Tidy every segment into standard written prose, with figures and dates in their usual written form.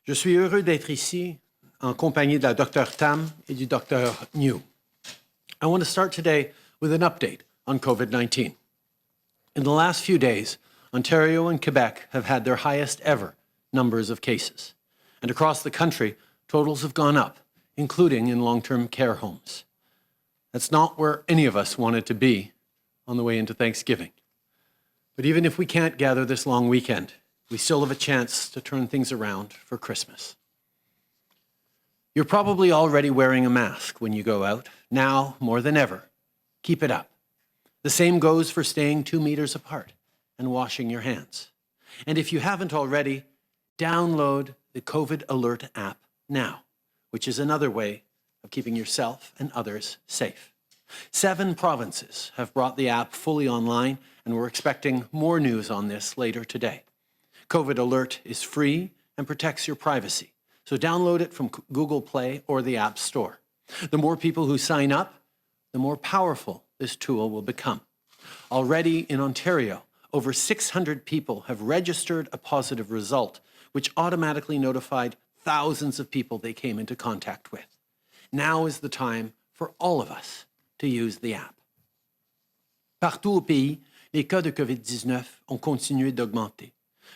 Je suis heureux d'être ici en compagnie de la Dr Tam et du Dr Njoo. I want to start today with an update on COVID-19. In the last few days, Ontario and Quebec have had their highest ever numbers of cases. And across the country, totals have gone up, including in long-term care homes. That's not where any of us wanted to be on the way into Thanksgiving. But even if we can't gather this long weekend, we still have a chance to turn things around for Christmas. You're probably already wearing a mask when you go out, now more than ever. Keep it up. The same goes for staying 2 meters apart and washing your hands. And if you haven't already, download the COVID Alert app now, which is another way of keeping yourself and others safe. 7 provinces have brought the app fully online, and we're expecting more news on this later today. COVID Alert is free and protects your privacy, so download it from Google Play or the App Store. The more people who sign up, the more powerful this tool will become. Already in Ontario, over 600 people have registered a positive result, which automatically notified thousands of people they came into contact with. Now is the time for all of us to use the app. Partout au pays, les cas de COVID-19 ont continué d'augmenter.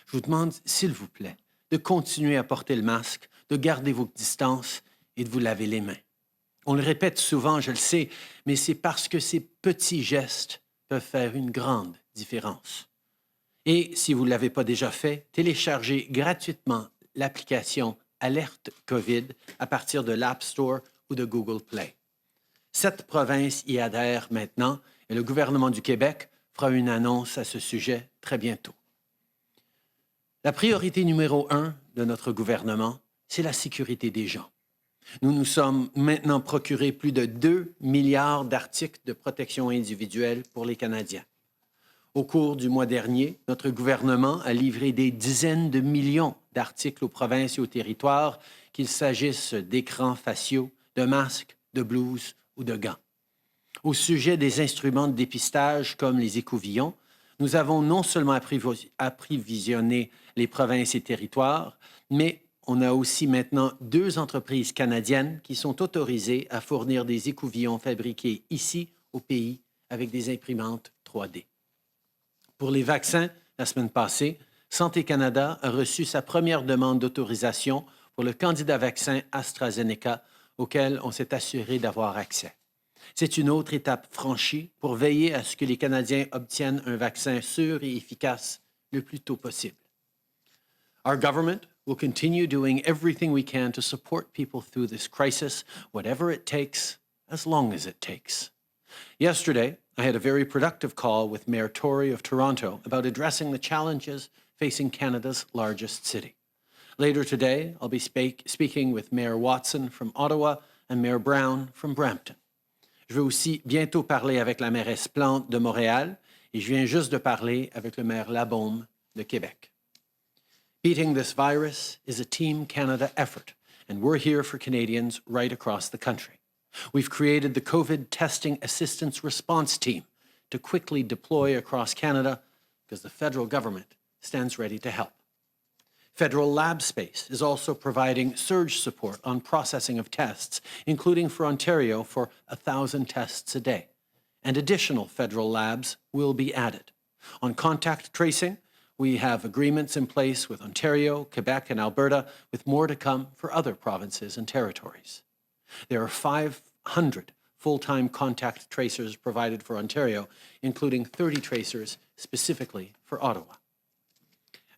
Je vous demande, s'il vous plaît, de continuer à porter le masque, de garder vos distances et de vous laver les mains. On le répète souvent, je le sais, mais c'est parce que ces petits gestes peuvent faire une grande différence. Et si vous ne l'avez pas déjà fait, téléchargez gratuitement l'application Alerte COVID à partir de l'App Store ou de Google Play. 7 provinces y adhèrent maintenant et le gouvernement du Québec fera une annonce à ce sujet très bientôt. La priorité numéro 1 de notre gouvernement, c'est la sécurité des gens. Nous nous sommes maintenant procuré plus de 2 milliards d'articles de protection individuelle pour les Canadiens. Au cours du mois dernier, notre gouvernement a livré des dizaines de millions d'articles aux provinces et aux territoires, qu'il s'agisse d'écrans faciaux, de masques, de blouses ou de gants. Au sujet des instruments de dépistage comme les écouvillons, nous avons non seulement approvisionné les provinces et territoires, mais on a aussi maintenant 2 entreprises canadiennes qui sont autorisées à fournir des écouvillons fabriqués ici au pays avec des imprimantes 3D. Pour les vaccins, la semaine passée, Santé Canada a reçu sa première demande d'autorisation pour le candidat vaccin AstraZeneca auquel on s'est assuré d'avoir accès. C'est une autre étape franchie pour veiller à ce que les Canadiens obtiennent un vaccin sûr et efficace le plus tôt possible. Our government will continue doing everything we can to support people through this crisis, whatever it takes, as long as it takes. Yesterday, I had a very productive call with Mayor Tory of Toronto about addressing the challenges facing Canada's largest city. Later today, I'll be speaking with Mayor Watson from Ottawa and Mayor Brown from Brampton. Je vais aussi bientôt parler avec la mairesse Plante de Montréal et je viens juste de parler avec le maire Labaume de Québec. Beating this virus is a Team Canada effort, and we're here for Canadians right across the country. We've created the COVID Testing Assistance Response Team to quickly deploy across Canada because the federal government stands ready to help. Federal lab space is also providing surge support on processing of tests, including for Ontario for 1,000 tests a day. And additional federal labs will be added. On contact tracing, we have agreements in place with Ontario, Quebec, and Alberta, with more to come for other provinces and territories. There are 500 full-time contact tracers provided for Ontario, including 30 tracers specifically for Ottawa.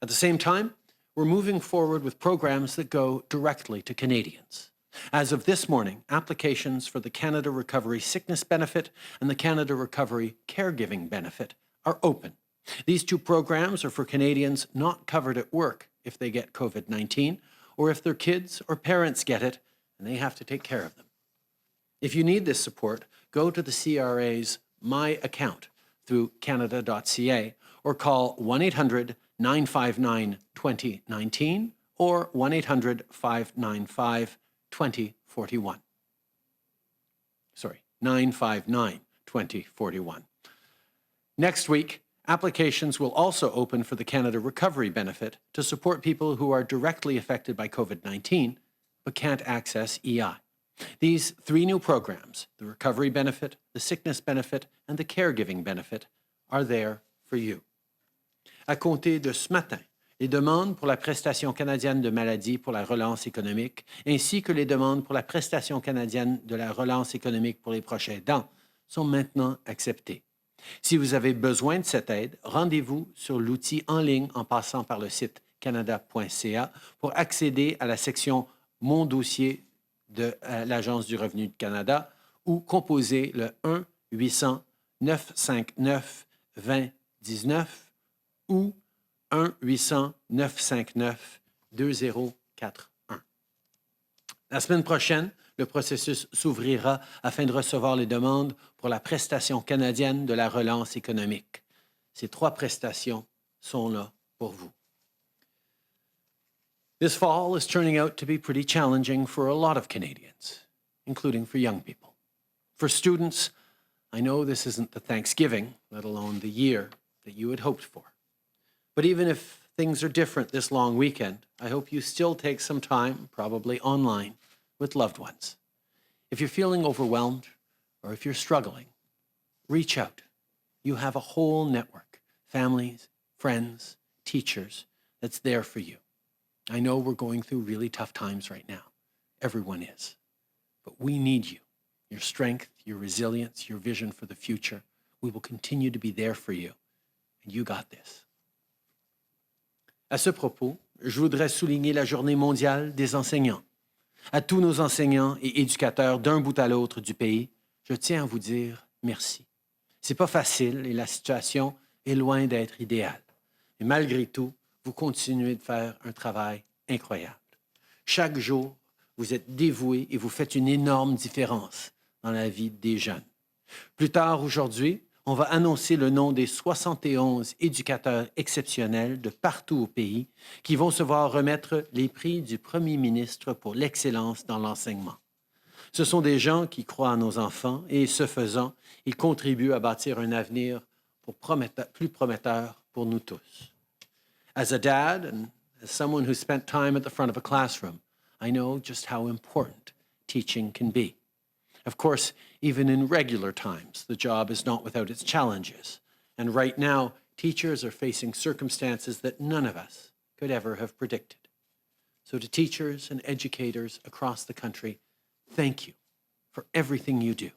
At the same time, we're moving forward with programs that go directly to Canadians. As of this morning, applications for the Canada Recovery Sickness Benefit and the Canada Recovery Caregiving Benefit are open. These 2 programs are for Canadians not covered at work if they get COVID-19 or if their kids or parents get it and they have to take care of them. If you need this support, go to the CRA's My Account through canada.ca or call 1-800-959-2019 or 1-800-595-2041. Sorry, 959-2041. Next week, Applications will also open for the Canada Recovery Benefit to support people who are directly affected by COVID-19 but can't access EI. These three new programs, the Recovery Benefit, the Sickness Benefit, and the Caregiving Benefit, are there for you. À compter de ce matin, les demandes pour la prestation canadienne de maladie pour la relance économique, ainsi que les demandes pour la prestation canadienne de la relance économique pour les proches aidants, sont maintenant acceptées. Si vous avez besoin de cette aide, rendez-vous sur l'outil en ligne en passant par le site canada.ca pour accéder à la section « Mon dossier » de l'Agence du revenu du Canada ou composez le 1-800-959-2019 ou 1-800-959-2041. La semaine prochaine, le processus s'ouvrira afin de recevoir les demandes pour la prestation canadienne de la relance économique. Ces trois prestations sont là pour vous. This fall is turning out to be pretty challenging for a lot of Canadians, including for young people. For students, I know this isn't the Thanksgiving, let alone the year that you had hoped for. But even if things are different this long weekend, I hope you still take some time, probably online, with loved ones. If you're feeling overwhelmed or if you're struggling, reach out. You have a whole network, families, friends, teachers, that's there for you. I know we're going through really tough times right now. Everyone is. But we need you, your strength, your resilience, your vision for the future. We will continue to be there for you. And you got this. À ce propos, je voudrais souligner la Journée mondiale des enseignants. À tous nos enseignants et éducateurs d'un bout à l'autre du pays, je tiens à vous dire merci. C'est pas facile et la situation est loin d'être idéale. Mais malgré tout, vous continuez de faire un travail incroyable. Chaque jour, vous êtes dévoués et vous faites une énorme différence dans la vie des jeunes. Plus tard aujourd'hui, on va annoncer le nom des 71 éducateurs exceptionnels de partout au pays qui vont se voir remettre les prix du Premier ministre pour l'excellence dans l'enseignement. Ce sont des gens qui croient en nos enfants et, ce faisant, ils contribuent à bâtir un avenir plus prometteur pour nous tous. As a dad and as someone who spent time at the front of a classroom, I know just how important teaching can be. Of course, even in regular times, the job is not without its challenges. And right now, teachers are facing circumstances that none of us could ever have predicted. So to teachers and educators across the country, thank you for everything you do.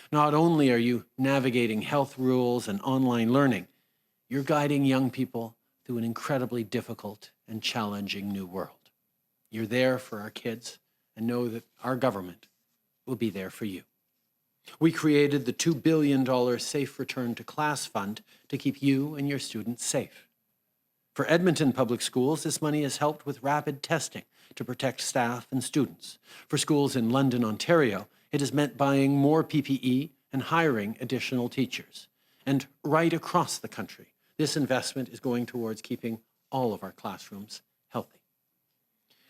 Not only are you navigating health rules and online learning, you're guiding young people through an incredibly difficult and challenging new world. You're there for our kids and know that our government will be there for you. We created the $2 billion Safe Return to Class Fund to keep you and your students safe. For Edmonton Public Schools, this money has helped with rapid testing to protect staff and students. For schools in London, Ontario, it has meant buying more PPE and hiring additional teachers. And right across the country, this investment is going towards keeping all of our classrooms healthy.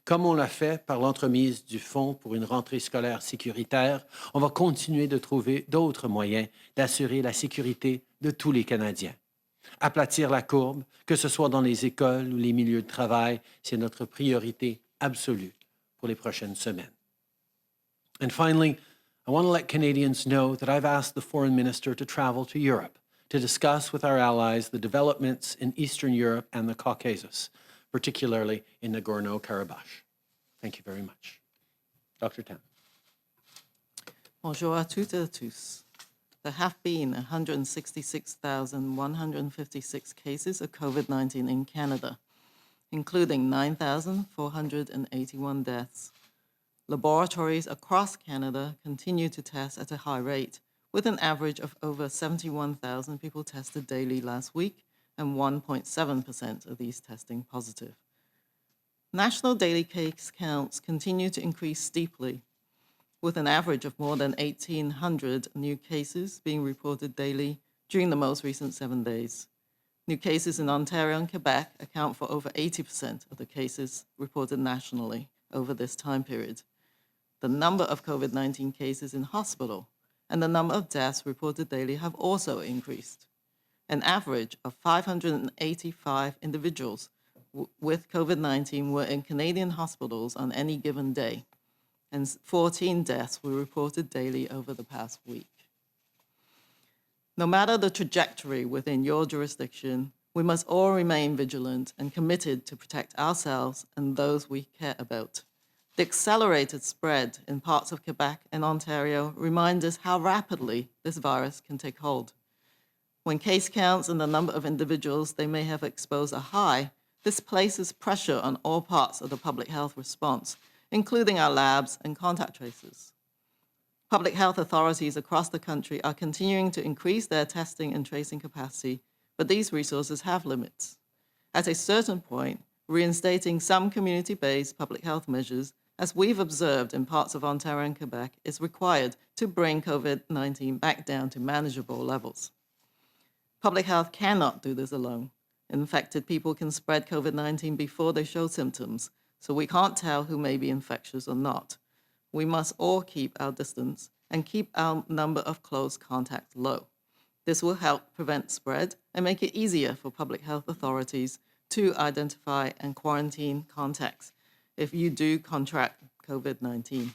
Comme on l'a fait par l'entremise du Fonds pour une rentrée scolaire sécuritaire, on va continuer de trouver d'autres moyens d'assurer la sécurité de tous les Canadiens. Aplatir la courbe, que ce soit dans les écoles ou les milieux de travail, c'est notre priorité absolue pour les prochaines semaines. And finally, I want to let Canadians know that I've asked the Foreign Minister to travel to Europe to discuss with our allies the developments in Eastern Europe and the Caucasus, particularly in Nagorno-Karabakh. Thank you very much. Dr. Tam. Bonjour à toutes et à tous. There have been 166,156 cases of COVID-19 in Canada, including 9,481 deaths. Laboratories across Canada continue to test at a high rate, with an average of over 71,000 people tested daily last week, and 1.7% of these testing positive. National daily case counts continue to increase steeply, with an average of more than 1,800 new cases being reported daily during the most recent 7 days. New cases in Ontario and Quebec account for over 80% of the cases reported nationally over this time period. The number of COVID-19 cases in hospital and the number of deaths reported daily have also increased. An average of 585 individuals with COVID-19 were in Canadian hospitals on any given day, and 14 deaths were reported daily over the past week. No matter the trajectory within your jurisdiction, we must all remain vigilant and committed to protect ourselves and those we care about. The accelerated spread in parts of Quebec and Ontario reminds us how rapidly this virus can take hold. When case counts and the number of individuals they may have exposed are high, this places pressure on all parts of the public health response, including our labs and contact tracers. Public health authorities across the country are continuing to increase their testing and tracing capacity, but these resources have limits. At a certain point, reinstating some community-based public health measures, as we've observed in parts of Ontario and Quebec, is required to bring COVID-19 back down to manageable levels. Public health cannot do this alone. Infected people can spread COVID-19 before they show symptoms, so we can't tell who may be infectious or not. We must all keep our distance and keep our number of close contacts low. This will help prevent spread and make it easier for public health authorities to identify and quarantine contacts if you do contract COVID-19.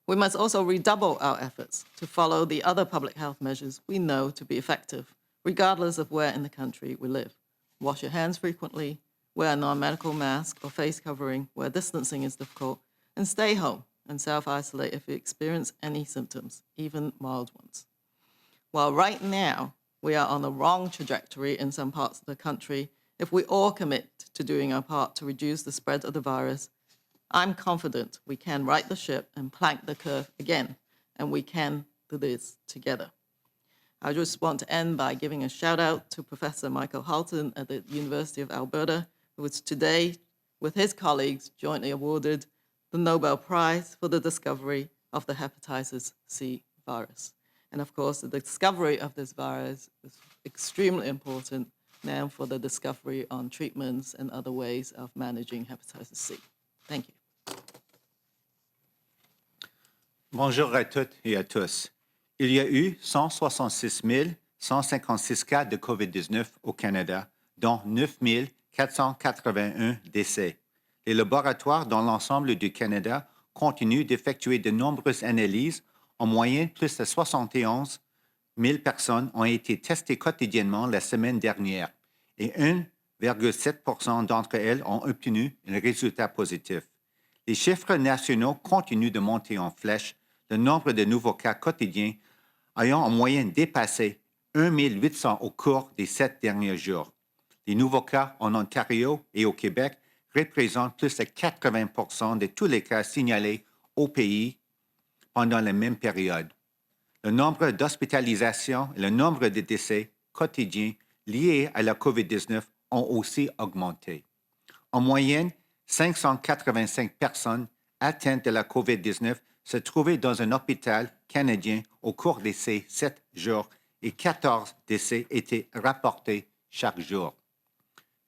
We must also redouble our efforts to follow the other public health measures we know to be effective, regardless of where in the country we live. Wash your hands frequently, wear a non-medical mask or face covering where distancing is difficult, and stay home and self-isolate if you experience any symptoms, even mild ones. While right now we are on the wrong trajectory in some parts of the country, if we all commit to doing our part to reduce the spread of the virus, I'm confident we can right the ship and plank the curve again, and we can do this together. I just want to end by giving a shout out to Professor Michael Halton at the University of Alberta, who was today, with his colleagues, jointly awarded the Nobel Prize for the discovery of the hepatitis C virus. And of course, the discovery of this virus is extremely important now for the discovery on treatments and other ways of managing hepatitis C. Thank you. Bonjour à toutes et à tous. Il y a eu 166 156 cas de COVID-19 au Canada, dont 9 481 décès. Les laboratoires dans l'ensemble du Canada continuent d'effectuer de nombreuses analyses. En moyenne, plus de 71 000 personnes ont été testées quotidiennement la semaine dernière et 1,7% d'entre elles ont obtenu un résultat positif. Les chiffres nationaux continuent de monter en flèche, le nombre de nouveaux cas quotidiens ayant en moyenne dépassé 1 800 au cours des 7 derniers jours. Les nouveaux cas en Ontario et au Québec représentent plus de 80% de tous les cas signalés au pays pendant la même période. Le nombre d'hospitalisations et le nombre de décès quotidiens liés à la COVID-19 ont aussi augmenté. En moyenne, 585 personnes atteintes de la COVID-19 se trouvaient dans un hôpital canadien au cours de ces 7 jours et 14 décès étaient rapportés chaque jour.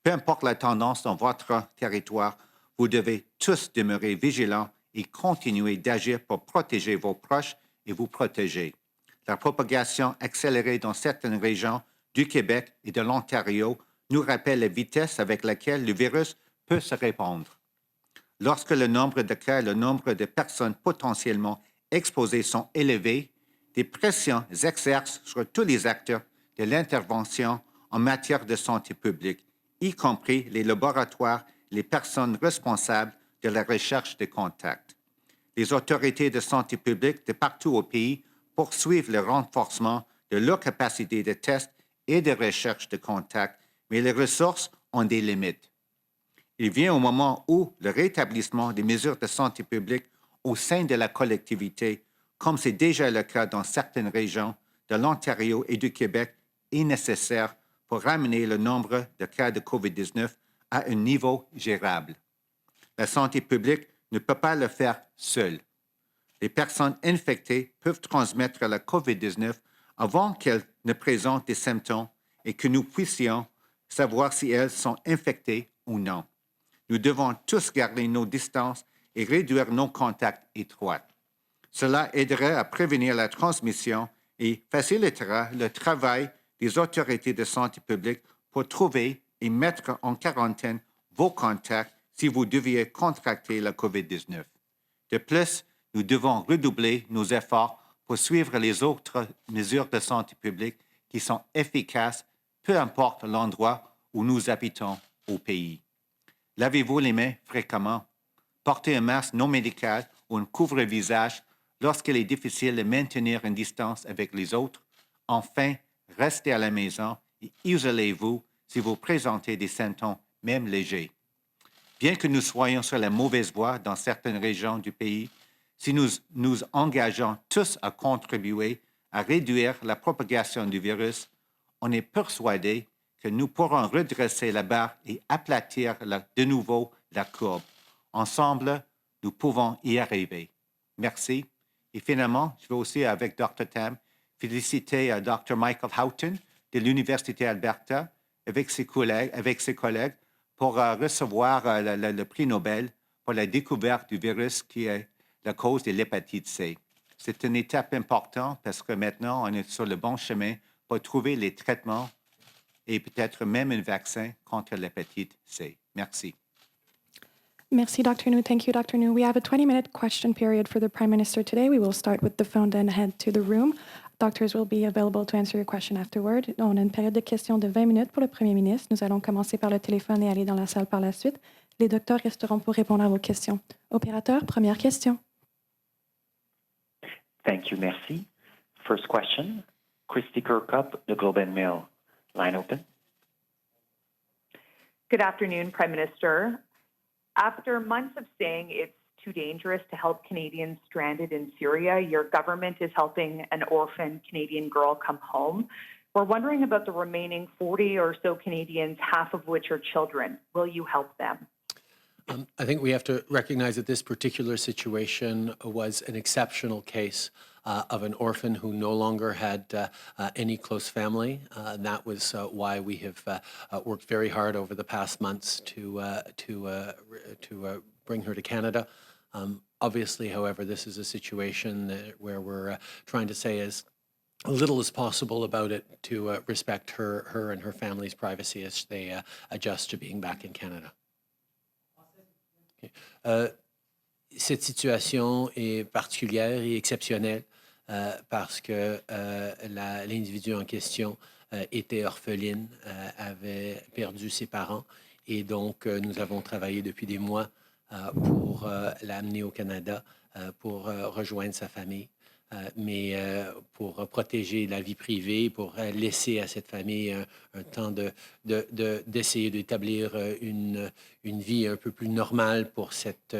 Peu importe la tendance dans votre territoire, vous devez tous demeurer vigilants et continuer d'agir pour protéger vos proches et vous protéger. La propagation accélérée dans certaines régions du Québec et de l'Ontario nous rappelle la vitesse avec laquelle le virus peut se répandre. Lorsque le nombre de cas et le nombre de personnes potentiellement exposées sont élevés, des pressions s'exercent sur tous les acteurs de l'intervention en matière de santé publique, y compris les laboratoires et les personnes responsables de la recherche de contacts. Les autorités de santé publique de partout au pays poursuivent le renforcement de leur capacité de test et de recherche de contacts, mais les ressources ont des limites. Il vient au moment où le rétablissement des mesures de santé publique au sein de la collectivité, comme c'est déjà le cas dans certaines régions de l'Ontario et du Québec, est nécessaire pour ramener le nombre de cas de COVID-19 à un niveau gérable. La santé publique ne peut pas le faire seule. Les personnes infectées peuvent transmettre la COVID-19 avant qu'elles ne présentent des symptômes et que nous puissions savoir si elles sont infectées ou non. Nous devons tous garder nos distances et réduire nos contacts étroits. Cela aiderait à prévenir la transmission et facilitera le travail des autorités de santé publique pour trouver et mettre en quarantaine vos contacts si vous deviez contracter la COVID-19. De plus, nous devons redoubler nos efforts pour suivre les autres mesures de santé publique qui sont efficaces, peu importe l'endroit où nous habitons au pays. Lavez-vous les mains fréquemment. Portez un masque non médical ou un couvre-visage lorsqu'il est difficile de maintenir une distance avec les autres. Enfin, restez à la maison et isolez-vous si vous présentez des symptômes, même légers. Bien que nous soyons sur la mauvaise voie dans certaines régions du pays, si nous nous engageons tous à contribuer à réduire la propagation du virus, on est persuadé que nous pourrons redresser la barre et aplatir de nouveau la courbe. Ensemble, nous pouvons y arriver. Merci. Et finalement, je veux aussi, avec Dr. Tam, féliciter Dr. Michael Houghton de l'Université Alberta avec ses collègues pour recevoir le prix Nobel pour la découverte du virus qui est la cause de l'hépatite C. C'est une étape importante parce que maintenant, on est sur le bon chemin pour trouver les traitements et peut-être même un vaccin contre l'hépatite C. Merci. Merci, Dr. Njoo. Thank you, Dr. Njoo. We have a 20-minute question period for the Prime Minister today. We will start with the phone, then head to the room. Doctors will be available to answer your question afterward. On a une période de questions de 20 minutes pour le Premier ministre. Nous allons commencer par le téléphone et aller dans la salle par la suite. Les docteurs resteront pour répondre à vos questions. Opérateur, première question. Thank you, merci. First question, Christy Kirkup, the Globe and Mail. Line open. Good afternoon, Prime Minister. After months of saying it's too dangerous to help Canadians stranded in Syria, your government is helping an orphan Canadian girl come home. We're wondering about the remaining 40 or so Canadians, half of which are children. Will you help them? I think we have to recognize that this particular situation was an exceptional case of an orphan who no longer had any close family. That was why we have worked very hard over the past months to bring her to Canada. Obviously, however, this is a situation where we're trying to say as little as possible about it to respect her and her family's privacy as they adjust to being back in Canada. Cette situation est particulière et exceptionnelle parce que l'individu en question était orpheline, avait perdu ses parents et donc nous avons travaillé depuis des mois pour l'amener au Canada, pour rejoindre sa famille. Mais pour protéger la vie privée, pour laisser à cette famille un temps d'essayer d'établir une vie un peu plus normale pour cette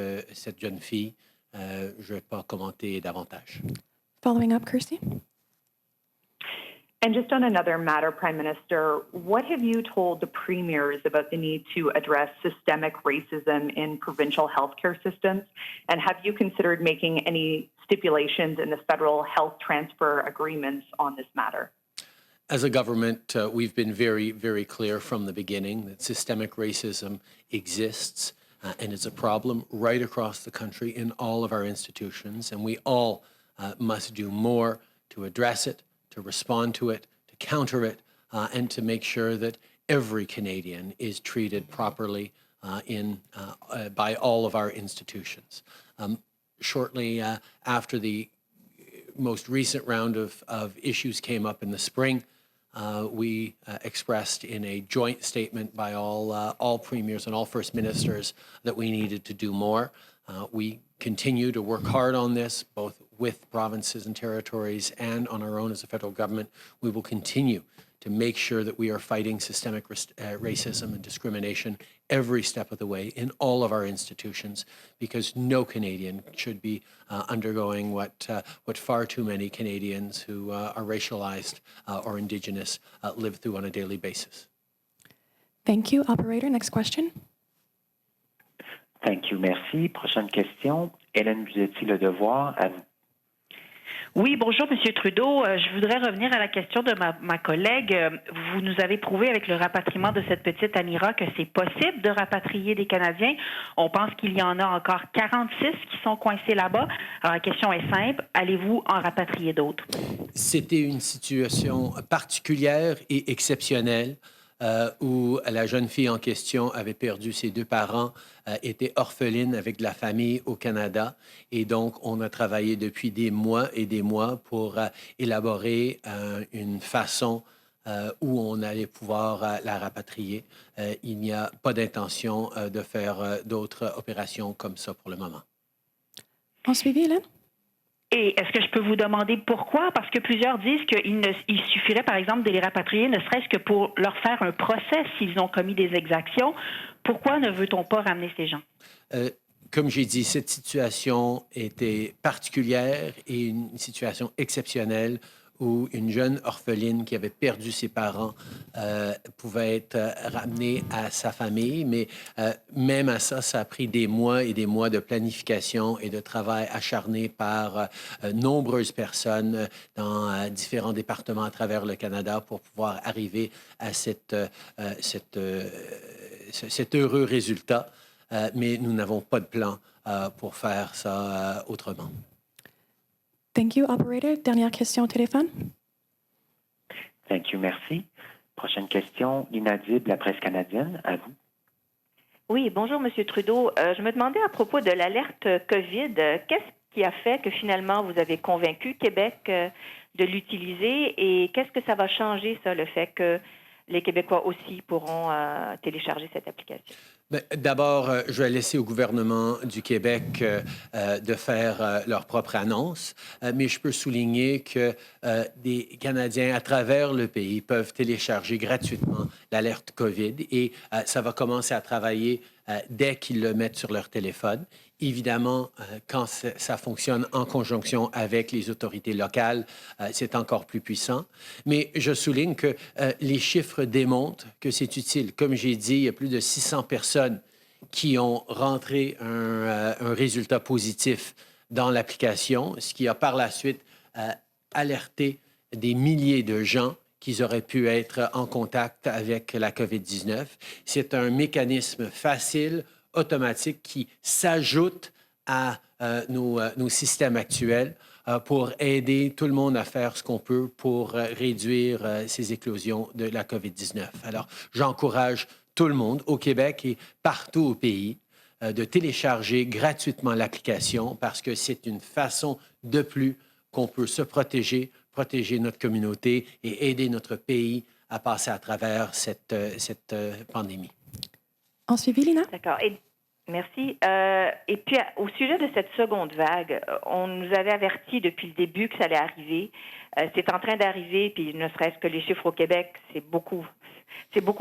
jeune fille, je ne vais pas commenter davantage. Following up, Kirsty. And just on another matter, Prime Minister, what have you told the premiers about the need to address systemic racism in provincial healthcare systems? And have you considered making any stipulations in the federal health transfer agreements on this matter? As a government, we've been very, very clear from the beginning that systemic racism exists and is a problem right across the country in all of our institutions. And we all must do more to address it, to respond to it, to counter it, and to make sure that every Canadian is treated properly by all of our institutions. Shortly after the most recent round of issues came up in the spring, we expressed in a joint statement by all premiers and all first ministers that we needed to do more. We continue to work hard on this, both with provinces and territories and on our own as a federal government. We will continue to make sure that we are fighting systemic racism and discrimination every step of the way in all of our institutions, because no Canadian should be undergoing what far too many Canadians who are racialized or Indigenous live through on a daily basis. Thank you. Operator, next question. Thank you, merci. Prochaine question, Hélène Buzetti, Le Devoir. Oui, bonjour, Monsieur Trudeau. Je voudrais revenir à la question de ma collègue. Vous nous avez prouvé avec le rapatriement de cette petite Amira que c'est possible de rapatrier des Canadiens. On pense qu'il y en a encore 46 qui sont coincés là-bas. Alors, la question est simple. Allez-vous en rapatrier d'autres? C'était une situation particulière et exceptionnelle où la jeune fille en question avait perdu ses deux parents, était orpheline avec de la famille au Canada. Et donc, on a travaillé depuis des mois et des mois pour élaborer une façon où on allait pouvoir la rapatrier. Il n'y a pas d'intention de faire d'autres opérations comme ça pour le moment. En suivi, Hélène? Et est-ce que je peux vous demander pourquoi? Parce que plusieurs disent qu'il suffirait, par exemple, de les rapatrier, ne serait-ce que pour leur faire un procès s'ils ont commis des exactions. Pourquoi ne veut-on pas ramener ces gens? Comme j'ai dit, cette situation était particulière et une situation exceptionnelle où une jeune orpheline qui avait perdu ses parents pouvait être ramenée à sa famille. Mais même à ça, ça a pris des mois et des mois de planification et de travail acharné par nombreuses personnes dans différents départements à travers le Canada pour pouvoir arriver à cet heureux résultat. Mais nous n'avons pas de plan pour faire ça autrement. Thank you, operator. Dernière question au téléphone. Thank you, merci. Prochaine question, l'inaudible, la presse canadienne, à vous. Oui, bonjour, Monsieur Trudeau. Je me demandais à propos de l'alerte COVID, qu'est-ce qui a fait que finalement vous avez convaincu Québec de l'utiliser et qu'est-ce que ça va changer, ça, le fait que les Québécois aussi pourront télécharger cette application? D'abord, je vais laisser au gouvernement du Québec de faire leur propre annonce, mais je peux souligner que des Canadiens à travers le pays peuvent télécharger gratuitement l'alerte COVID et ça va commencer à travailler dès qu'ils le mettent sur leur téléphone. Évidemment, quand ça fonctionne en conjonction avec les autorités locales, c'est encore plus puissant. Mais je souligne que les chiffres démontrent que c'est utile. Comme j'ai dit, il y a plus de 600 personnes qui ont rentré un résultat positif dans l'application, ce qui a par la suite alerté des milliers de gens qui auraient pu être en contact avec la COVID-19. C'est un mécanisme facile, automatique, qui s'ajoute à nos systèmes actuels pour aider tout le monde à faire ce qu'on peut pour réduire ces éclosions de la COVID-19. Alors, j'encourage tout le monde au Québec et partout au pays de télécharger gratuitement l'application parce que c'est une façon de plus qu'on peut se protéger notre communauté et aider notre pays à passer à travers cette pandémie. En suivi, Lina? D'accord. Merci. Et puis, au sujet de cette seconde vague, on nous avait averti depuis le début que ça allait arriver. C'est en train d'arriver, puis ne serait-ce que les chiffres au Québec, c'est beaucoup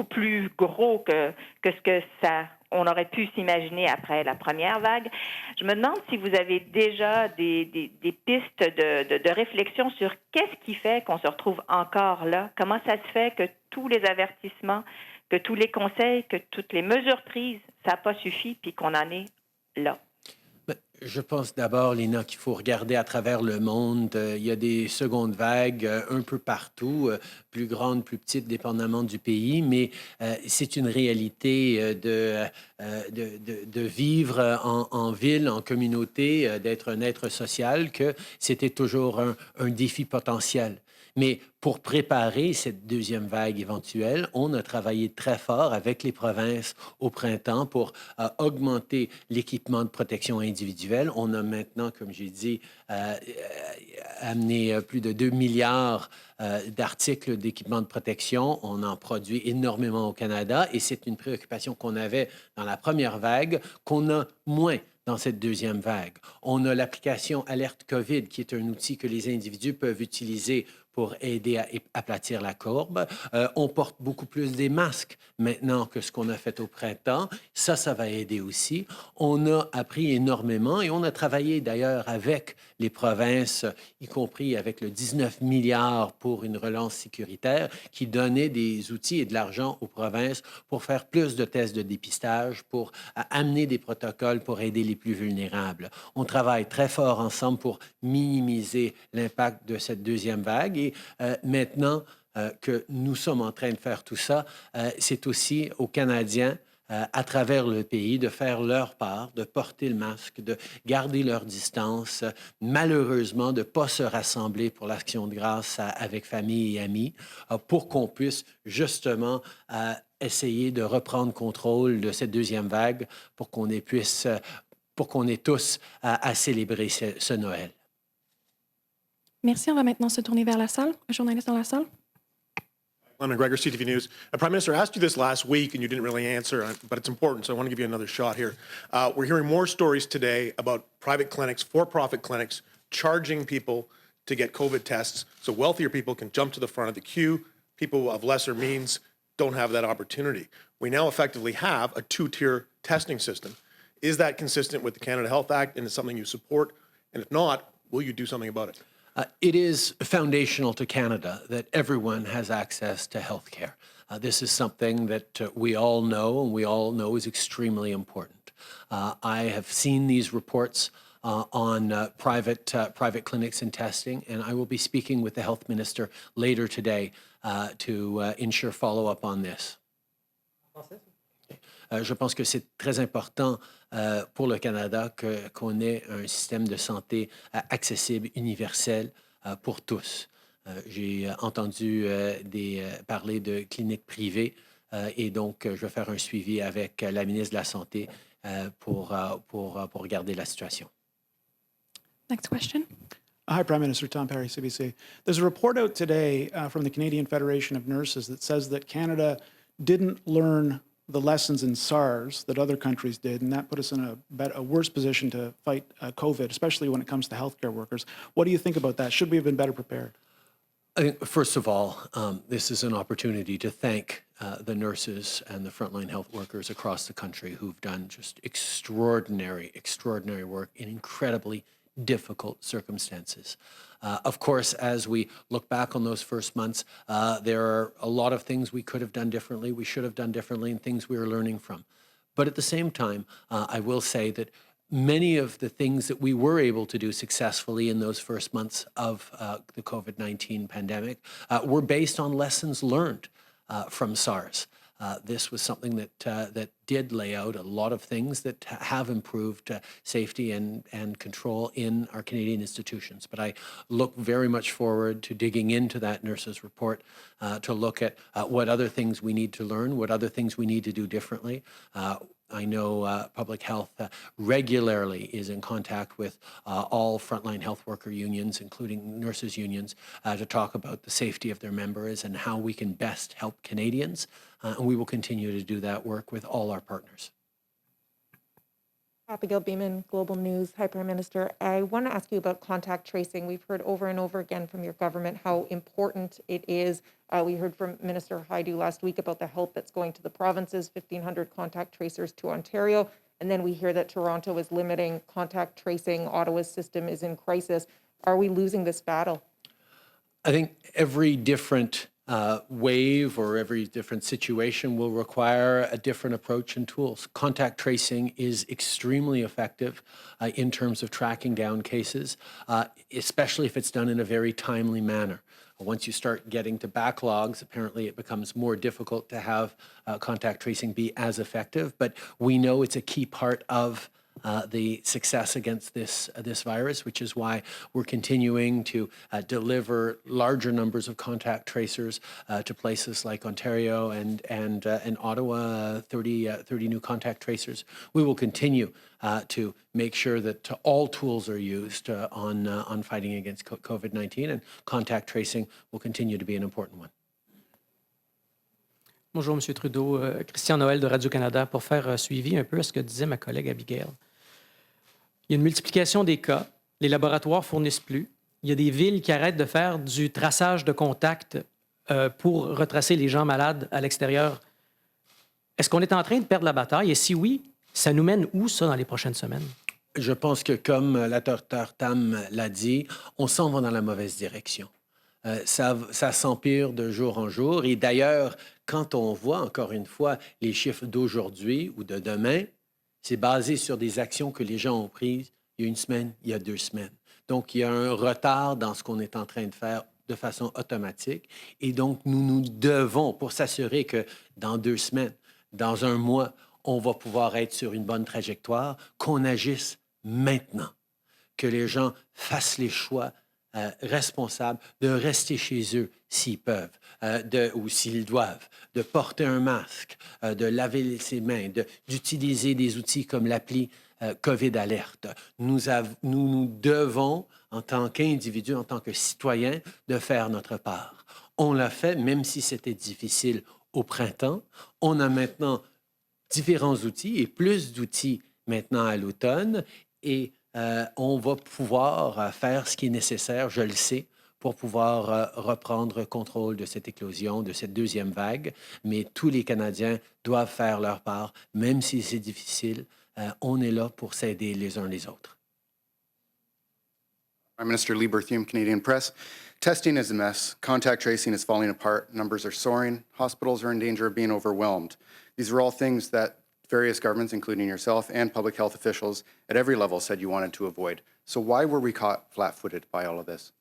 plus gros que ce que on aurait pu s'imaginer après la première vague. Je me demande si vous avez déjà des pistes de réflexion sur qu'est-ce qui fait qu'on se retrouve encore là. Comment ça se fait que tous les avertissements, que tous les conseils, que toutes les mesures prises, ça n'a pas suffi, puis qu'on en est là? Je pense d'abord, Lina, qu'il faut regarder à travers le monde. Il y a des secondes vagues un peu partout, plus grandes, plus petites, dépendamment du pays, mais c'est une réalité de vivre en ville, en communauté, d'être un être social, que c'était toujours un défi potentiel. Mais pour préparer cette deuxième vague éventuelle, on a travaillé très fort avec les provinces au printemps pour augmenter l'équipement de protection individuelle. On a maintenant, comme j'ai dit, amené plus de 2 milliards d'articles d'équipement de protection. On en produit énormément au Canada et c'est une préoccupation qu'on avait dans la première vague, qu'on a moins dans cette deuxième vague. On a l'application Alerte COVID, qui est un outil que les individus peuvent utiliser pour aider à aplatir la courbe. On porte beaucoup plus des masques maintenant que ce qu'on a fait au printemps. Ça va aider aussi. On a appris énormément et on a travaillé d'ailleurs avec les provinces, y compris avec le 19 milliards pour une relance sécuritaire, qui donnait des outils et de l'argent aux provinces pour faire plus de tests de dépistage, pour amener des protocoles pour aider les plus vulnérables. On travaille très fort ensemble pour minimiser l'impact de cette deuxième vague et maintenant que nous sommes en train de faire tout ça, c'est aussi aux Canadiens à travers le pays de faire leur part, de porter le masque, de garder leur distance, malheureusement de ne pas se rassembler pour l'Action de grâce avec famille et amis, pour qu'on puisse justement essayer de reprendre contrôle de cette deuxième vague pour qu'on ait tous à célébrer ce Noël. Merci. On va maintenant se tourner vers la salle. Un journaliste dans la salle. Glenn McGregor, CTV News. Prime Minister, I asked you this last week and you didn't really answer, but it's important, so I want to give you another shot here. We're hearing more stories today about private clinics, for-profit clinics, charging people to get COVID tests so wealthier people can jump to the front of the queue. People of lesser means don't have that opportunity. We now effectively have a two-tier testing system. Is that consistent with the Canada Health Act and is something you support? And if not, will you do something about it? It is foundational to Canada that everyone has access to health care. This is something that we all know and we all know is extremely important. I have seen these reports on private clinics and testing, and I will be speaking with the health minister later today to ensure follow-up on this. Je pense que c'est très important pour le Canada qu'on ait un système de santé accessible, universel pour tous. J'ai entendu parler de cliniques privées et donc je vais faire un suivi avec la ministre de la Santé pour regarder la situation. Next question. Hi, Prime Minister. Tom Perry, CBC. There's a report out today from the Canadian Federation of Nurses that says that Canada didn't learn the lessons in SARS that other countries did, and that put us in a worse position to fight COVID, especially when it comes to healthcare workers. What do you think about that? Should we have been better prepared? I think, first of all, this is an opportunity to thank the nurses and the frontline health workers across the country who've done just extraordinary work in incredibly difficult circumstances. Of course, as we look back on those first months, there are a lot of things we could have done differently, we should have done differently, and things we are learning from. But at the same time, I will say that many of the things that we were able to do successfully in those first months of the COVID-19 pandemic were based on lessons learned from SARS. This was something that did lay out a lot of things that have improved safety and control in our Canadian institutions. But I look very much forward to digging into that nurses report to look at what other things we need to learn, what other things we need to do differently. I know public health regularly is in contact with all frontline health worker unions, including nurses unions, to talk about the safety of their members and how we can best help Canadians. And we will continue to do that work with all our partners. Abigail Beeman, Global News. Hi, Prime Minister. I want to ask you about contact tracing. We've heard over and over again from your government how important it is. We heard from Minister Hajdu last week about the help that's going to the provinces, 1,500 contact tracers to Ontario. And then we hear that Toronto is limiting contact tracing. Ottawa's system is in crisis. Are we losing this battle? I think every different wave or every different situation will require a different approach and tools. Contact tracing is extremely effective in terms of tracking down cases, especially if it's done in a very timely manner. Once you start getting to backlogs, apparently it becomes more difficult to have contact tracing be as effective, but we know it's a key part of the success against this virus, which is why we're continuing to deliver larger numbers of contact tracers to places like Ontario and Ottawa, 30 new contact tracers. We will continue to make sure that all tools are used on fighting against COVID-19, and contact tracing will continue to be an important one. Bonjour, M. Trudeau. Christian Noël de Radio-Canada pour faire suivi un peu à ce que disait ma collègue Abigail. Il y a une multiplication des cas. Les laboratoires fournissent plus. Il y a des villes qui arrêtent de faire du traçage de contacts pour retracer les gens malades à l'extérieur. Est-ce qu'on est en train de perdre la bataille? Et si oui, ça nous mène où, ça, dans les prochaines semaines? Je pense que, comme la Dr Tam l'a dit, on s'en va dans la mauvaise direction. Ça s'empire de jour en jour. Et d'ailleurs, quand on voit, encore une fois, les chiffres d'aujourd'hui ou de demain, C'est basé sur des actions que les gens ont prises il y a une semaine, il y a 2 semaines. Donc, il y a un retard dans ce qu'on est en train de faire de façon automatique. Et donc, nous devons, pour s'assurer que dans 2 semaines, dans 1 mois, on va pouvoir être sur une bonne trajectoire, qu'on agisse maintenant, que les gens fassent les choix responsables de rester chez eux s'ils peuvent ou s'ils doivent, de porter un masque, de laver ses mains, d'utiliser des outils comme l'appli COVID Alerte. Nous devons, en tant qu'individus, en tant que citoyens, de faire notre part. On l'a fait, même si c'était difficile au printemps. On a maintenant différents outils et plus d'outils maintenant à l'automne et on va pouvoir faire ce qui est nécessaire, je le sais, pour pouvoir reprendre contrôle de cette éclosion, de cette 2e vague. Mais tous les Canadiens doivent faire leur part, même si c'est difficile. On est là pour s'aider les uns les autres. Prime Minister Lee Berthiaume, Canadian Press. Testing is a mess. Contact tracing is falling apart. Numbers are soaring. Hospitals are in danger of being overwhelmed. These are all things that various governments, including yourself and public health officials at every level, said you wanted to avoid. So why were we caught flat-footed by all of this?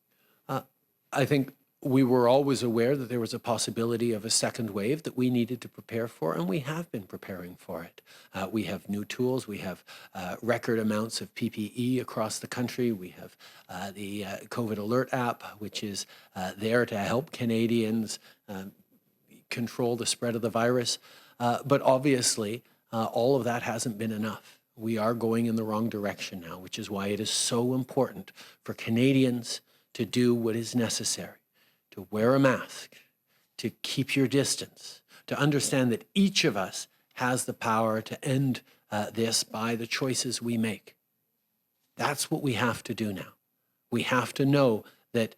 I think we were always aware that there was a possibility of a second wave that we needed to prepare for, and we have been preparing for it. We have new tools. We have record amounts of PPE across the country. We have the COVID Alert app, which is there to help Canadians control the spread of the virus. But obviously, all of that hasn't been enough. We are going in the wrong direction now, which is why it is so important for Canadians to do what is necessary, to wear a mask, to keep your distance, to understand that each of us has the power to end this by the choices we make. That's what we have to do now. We have to know that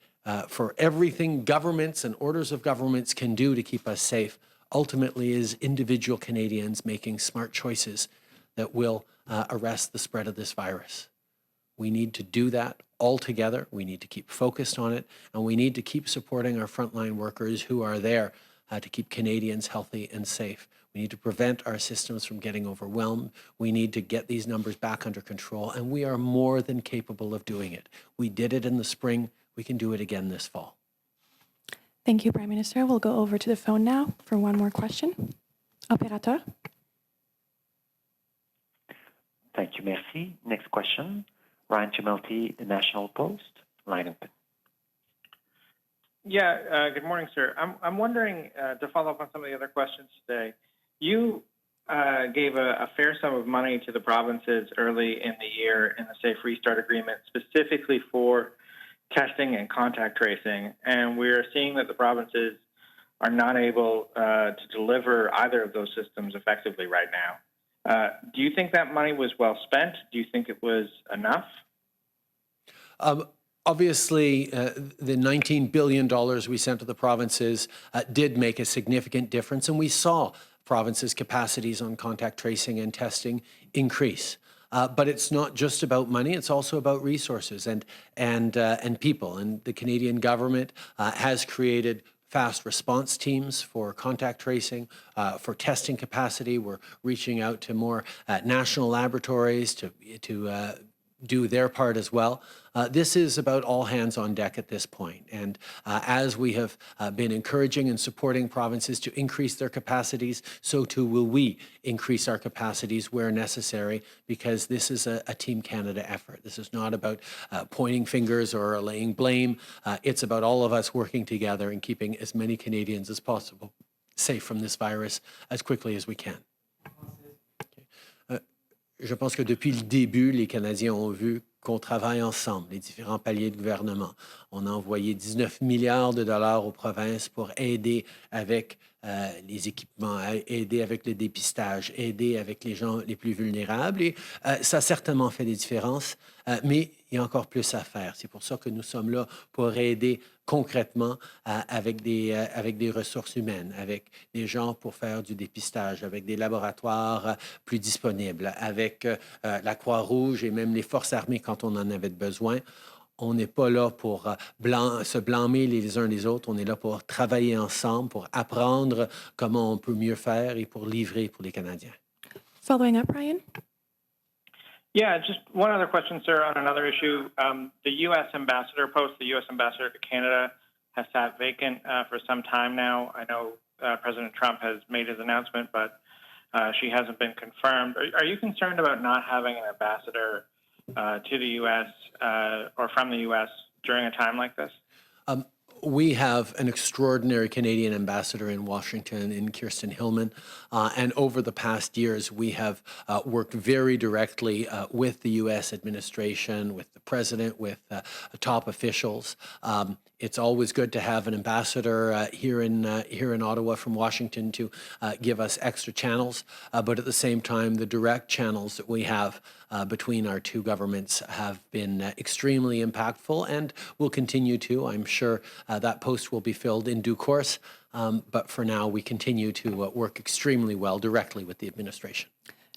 for everything governments and orders of governments can do to keep us safe, ultimately is individual Canadians making smart choices that will arrest the spread of this virus. We need to do that all together. We need to keep focused on it, and we need to keep supporting our frontline workers who are there to keep Canadians healthy and safe. We need to prevent our systems from getting overwhelmed. We need to get these numbers back under control, and we are more than capable of doing it. We did it in the spring. We can do it again this fall. Thank you, Prime Minister. We'll go over to the phone now for one more question. Operateur. Thank you, merci. Next question. Ryan Chimelti, The National Post, line open. Yeah, good morning, sir. I'm wondering, to follow up on some of the other questions today, you gave a fair sum of money to the provinces early in the year in the Safe Restart Agreement, specifically for testing and contact tracing, and we're seeing that the provinces are not able to deliver either of those systems effectively right now. Do you think that money was well spent? Do you think it was enough? Obviously, the $19 billion we sent to the provinces did make a significant difference, and we saw provinces' capacities on contact tracing and testing increase. But it's not just about money; it's also about resources and people. And the Canadian government has created fast response teams for contact tracing, for testing capacity. We're reaching out to more national laboratories to do their part as well. This is about all hands on deck at this point. And as we have been encouraging and supporting provinces to increase their capacities, so too will we increase our capacities where necessary, because this is a Team Canada effort. This is not about pointing fingers or laying blame. It's about all of us working together and keeping as many Canadians as possible safe from this virus as quickly as we can. Je pense que depuis le début, les Canadiens ont vu qu'on travaille ensemble, les différents paliers de gouvernement. On a envoyé 19 milliards de dollars aux provinces pour aider avec les équipements, aider avec le dépistage, aider avec les gens les plus vulnérables. Et ça a certainement fait des différences, mais il y a encore plus à faire. C'est pour ça que nous sommes là pour aider concrètement avec des ressources humaines, avec des gens pour faire du dépistage, avec des laboratoires plus disponibles, avec la Croix-Rouge et même les forces armées quand on en avait besoin. On n'est pas là pour se blâmer les uns les autres. On est là pour travailler ensemble, pour apprendre comment on peut mieux faire et pour livrer pour les Canadiens. Following up, Ryan. Yeah, just one other question, sir, on another issue. The U.S. ambassador post, the U.S. ambassador to Canada has sat vacant for some time now. I know President Trump has made his announcement, but she hasn't been confirmed. Are you concerned about not having an ambassador to the U.S. Or from the U.S. during a time like this? We have an extraordinary Canadian ambassador in Washington, in Kirsten Hillman, and over the past years, we have worked very directly with the U.S. administration, with the president, with top officials. It's always good to have an ambassador here in Ottawa from Washington to give us extra channels, but at the same time, the direct channels that we have between our two governments have been extremely impactful and will continue to. I'm sure that post will be filled in due course, but for now, we continue to work extremely well directly with the administration.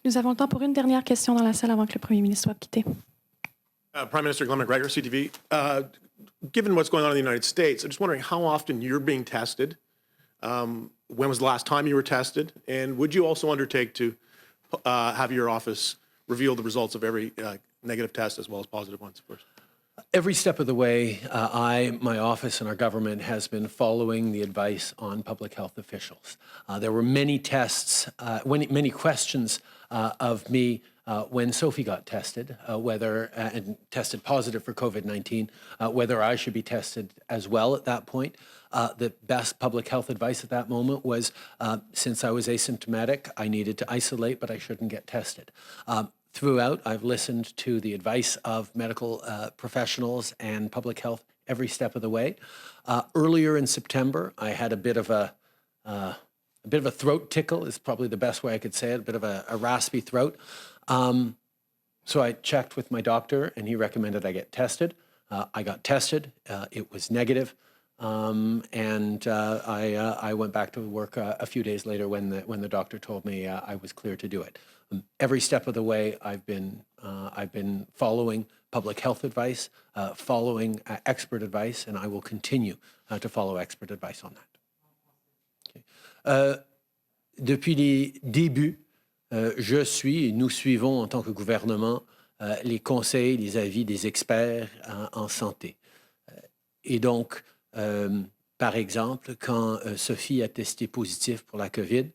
Nous avons le temps pour une dernière question dans la salle avant que le Premier ministre soit quitté. Prime Minister Glenn McGregor, CTV. Given what's going on in the United States, I'm just wondering how often you're being tested. When was the last time you were tested? And would you also undertake to have your office reveal the results of every negative test as well as positive ones, of course? Every step of the way, my office, and our government has been following the advice on public health officials. There were many tests, many questions of me when Sophie got tested, and tested positive for COVID-19, whether I should be tested as well at that point. The best public health advice at that moment was, since I was asymptomatic, I needed to isolate, but I shouldn't get tested. Throughout, I've listened to the advice of medical professionals and public health every step of the way. Earlier in September, I had a bit of a throat tickle is probably the best way I could say it, a bit of a raspy throat. So I checked with my doctor, and he recommended I get tested. I got tested. It was negative. And I went back to work a few days later when the doctor told me I was clear to do it. Every step of the way, I've been following public health advice, following expert advice, and I will continue to follow expert advice on that. Okay. Depuis les débuts, je suis et nous suivons en tant que gouvernement les conseils, les avis des experts en santé. Et donc, par exemple, quand Sophie a testé positif pour la COVID,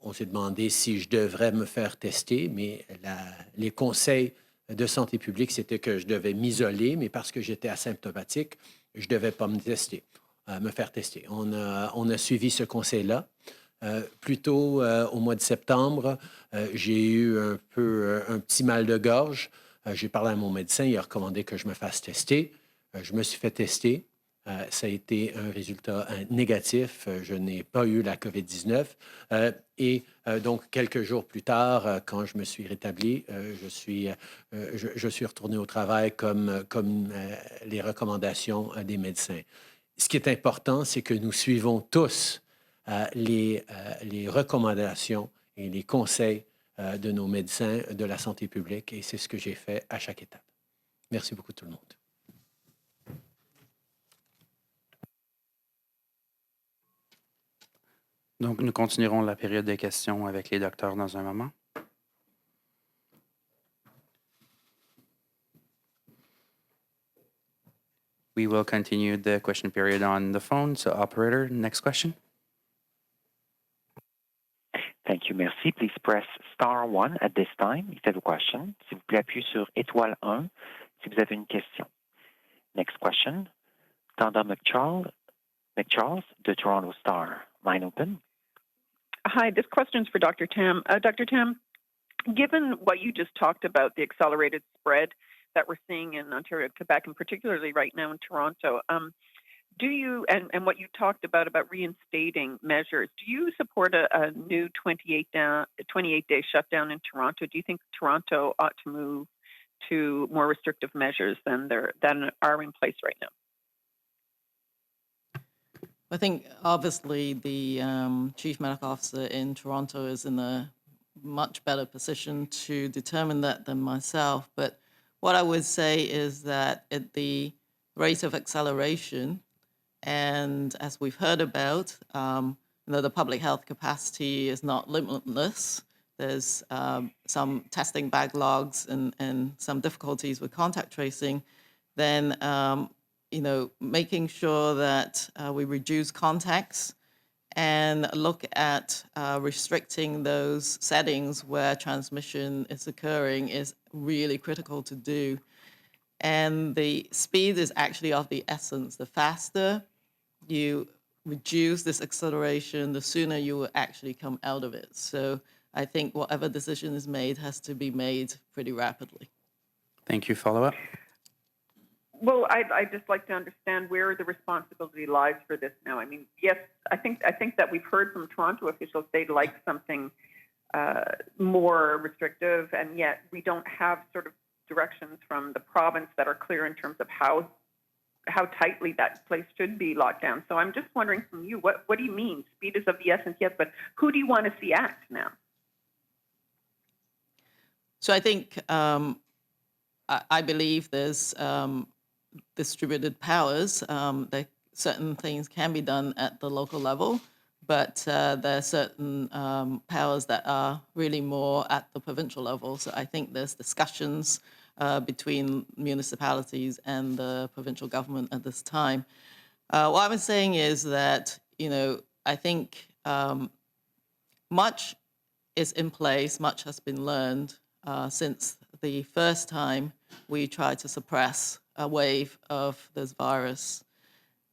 on s'est demandé si je devrais me faire tester, mais les conseils de santé publique, c'était que je devais m'isoler, mais parce que j'étais asymptomatique, je ne devais pas me faire tester. On a suivi ce conseil-là. Plus tôt, au mois de septembre, j'ai eu un petit mal de gorge. J'ai parlé à mon médecin, il a recommandé que je me fasse tester. Je me suis fait tester. Ça a été un résultat négatif. Je n'ai pas eu la COVID-19. Et donc, quelques jours plus tard, quand je me suis rétabli, je suis retourné au travail comme les recommandations des médecins. Ce qui est important, c'est que nous suivons tous les recommandations et les conseils de nos médecins de la santé publique. Et c'est ce que j'ai fait à chaque étape. Merci beaucoup tout le monde. Donc, nous continuerons la période de questions avec les docteurs dans un moment. We will continue the question period on the phone. So, operator, next question. Thank you, merci. Please press star 1 at this time if you have a question. S'il vous plaît, appuyez sur étoile 1 si vous avez une question. Next question, Tanda McCharles de Toronto Star. Line open. Hi, this question is for Dr. Tam. Dr. Tam, given what you just talked about, the accelerated spread that we're seeing in Ontario, Quebec, and particularly right now in Toronto, do you, and what you talked about reinstating measures, do you support a new 28-day shutdown in Toronto? Do you think Toronto ought to move to more restrictive measures than are in place right now? I think obviously the Chief Medical Officer in Toronto is in a much better position to determine that than myself. But what I would say is that at the rate of acceleration, and as we've heard about, the public health capacity is not limitless. there's some testing backlogs and some difficulties with contact tracing, then making sure that we reduce contacts and look at restricting those settings where transmission is occurring is really critical to do. And the speed is actually of the essence. The faster you reduce this acceleration, the sooner you will actually come out of it. So I think whatever decision is made has to be made pretty rapidly. Thank you. Follow-up? Well, I'd just like to understand where the responsibility lies for this now. I mean, yes, I think that we've heard from Toronto officials they'd like something more restrictive, and yet we don't have sort of directions from the province that are clear in terms of how tightly that place should be locked down. So I'm just wondering from you, what do you mean? Speed is of the essence, yes, but who do you want to see act now? So I think I believe there's distributed powers. Certain things can be done at the local level, but there are certain powers that are really more at the provincial level. So I think there's discussions between municipalities and the provincial government at this time. What I was saying is that, I think much is in place, much has been learned since the first time we tried to suppress a wave of this virus.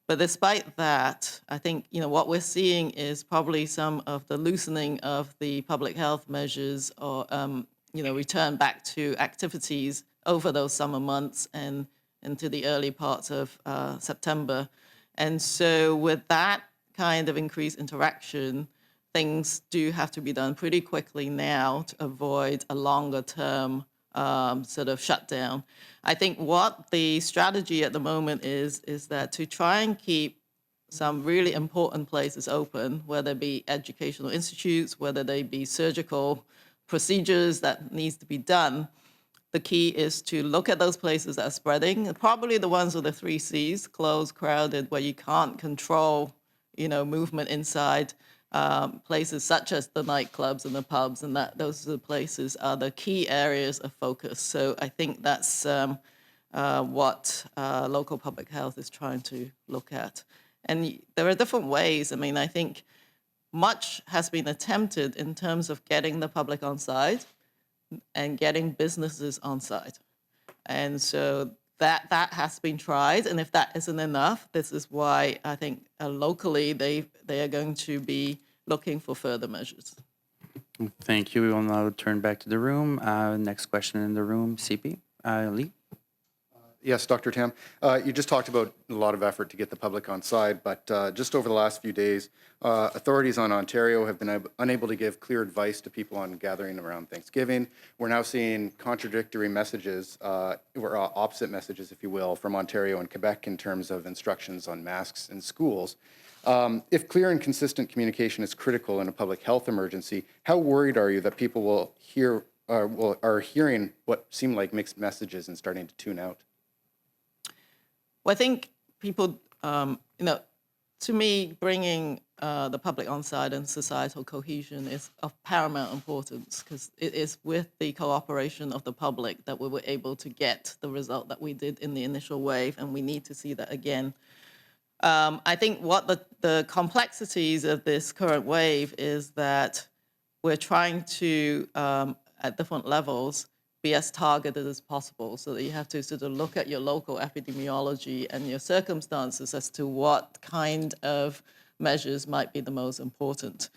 But despite that, I think, what we're seeing is probably some of the loosening of the public health measures or, return back to activities over those summer months and into the early parts of September. And so with that kind of increased interaction, things do have to be done pretty quickly now to avoid a longer term sort of shutdown. I think what the strategy at the moment is that to try and keep some really important places open, whether it be educational institutes, whether they be surgical procedures that needs to be done, the key is to look at those places that are spreading, and probably the ones with the 3 Cs, closed, crowded, where you can't control, movement inside. Places such as the nightclubs and the pubs, and those are the places are the key areas of focus. So I think that's what local public health is trying to look at. And there are different ways. I mean, I think much has been attempted in terms of getting the public on side and getting businesses on side. And so that has been tried. And if that isn't enough, this is why I think locally they are going to be looking for further measures. Thank you. We will now turn back to the room. Next question in the room, CP. Lee? Yes, Dr. Tam. You just talked about a lot of effort to get the public on side, but just over the last few days, authorities on Ontario have been unable to give clear advice to people on gathering around Thanksgiving. We're now seeing contradictory messages, or opposite messages, if you will, from Ontario and Quebec in terms of instructions on masks in schools. If clear and consistent communication is critical in a public health emergency, how worried are you that people will are hearing what seem like mixed messages and starting to tune out? Well, I think people, to me, bringing the public on side and societal cohesion is of paramount importance because it is with the cooperation of the public that we were able to get the result that we did in the initial wave, and we need to see that again. I think what the complexities of this current wave is that we're trying to, at different levels, be as targeted as possible so that you have to sort of look at your local epidemiology and your circumstances as to what kind of measures might be the most important.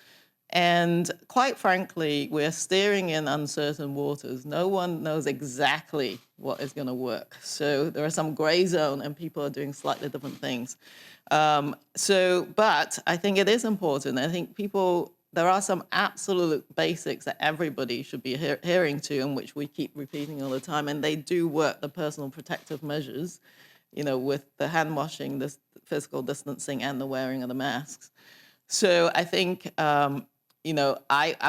And quite frankly, we're steering in uncertain waters. No one knows exactly what is going to work. So there are some gray zone and people are doing slightly different things. But I think it is important. I think there are some absolute basics that everybody should be adhering to and which we keep repeating all the time. And they do work, the personal protective measures, with the hand washing, the physical distancing and the wearing of the masks. So I think, I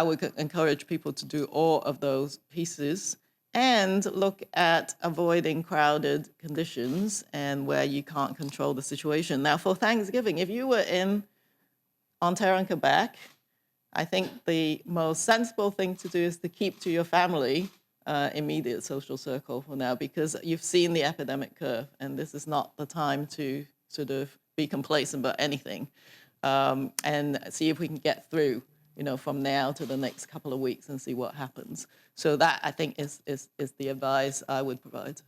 would encourage people to do all of those pieces and look at avoiding crowded conditions and where you can't control the situation. Now, for Thanksgiving, if you were in Ontario and Quebec, I think the most sensible thing to do is to keep to your family, immediate social circle for now, because you've seen the epidemic curve, and this is not the time to sort of be complacent about anything, and see if we can get through, from now to the next couple of weeks and see what happens. So that, I think, is the advice I would provide.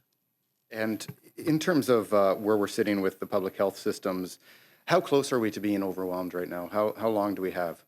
And in terms of where we're sitting with the public health systems, how close are we to being overwhelmed right now? How long do we have?